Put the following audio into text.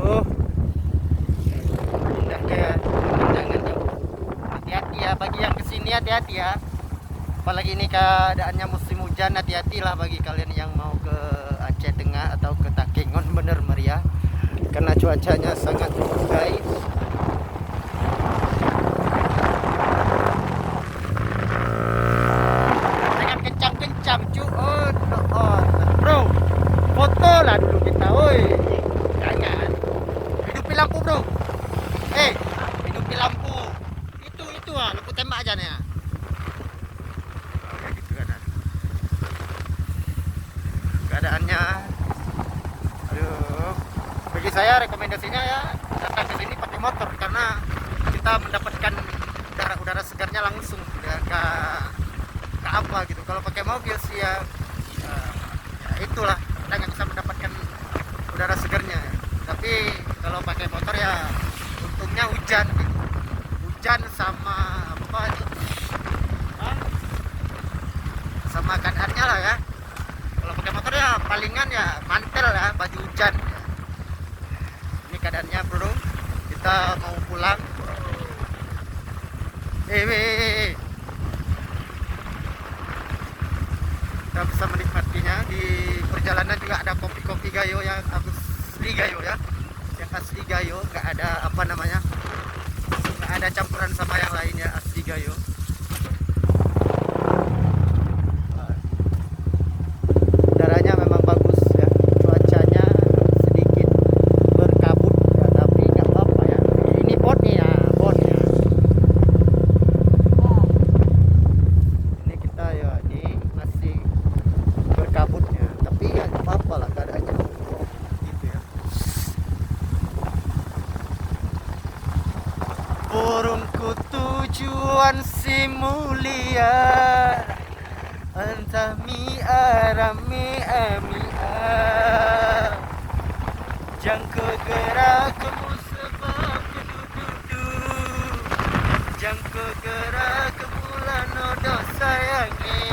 Aduh, pindah ke pemandangan jauh. Hati-hati ya bagi yang kesini, hati-hati ya. Apalagi ini keadaannya musim hujan, hati-hatilah bagi kalian yang mau ke Aceh Tengah atau ke Takengon, bener meriah. Karena cuacanya sangat buruk guys. Jangan kencang-kencang cu. Oh, bro. Foto lah dulu kita, woi. Jangan. Hidupi lampu, bro. Hidupi lampu. Itu lampu tembak aja nih. Kayak gitu keadaannya. Aduh. Bagi saya rekomendasinya ya datang ke sini pakai motor karena kita mendapatkan udara segarnya langsung ya, ke apa gitu. Kalau pakai mobil sih ya, ya itulah kita nggak bisa mendapatkan udara segarnya ya. Tapi kalau pakai motor ya untungnya hujan gitu. Hujan sama apa ini? Sama keadaannya lah ya. Kalau pakai motor ya palingan ya mantel ya, baju hujan ya. Ini keadaannya bro, kita mau pulang. Kita bisa menikmatinya. Di perjalanan juga ada kopi-kopi gayo yang asli gayo ya, yang asli gayo, nggak ada apa namanya, nggak ada campuran sama yang lainnya, asli gayo. Udaranya memang bagus ya, cuacanya sedikit berkabut ya, tapi nggak apa-apa ya. Ini botnya. Ini kita ya di masih berkabutnya, tapi ya nggak apa-apa lah keadaannya gitu ya. Burungku tujuan si mulia, entah mi arami amia, jangko gerak kamu sebab dudu, jangko gerak kamu lanodo sayangi.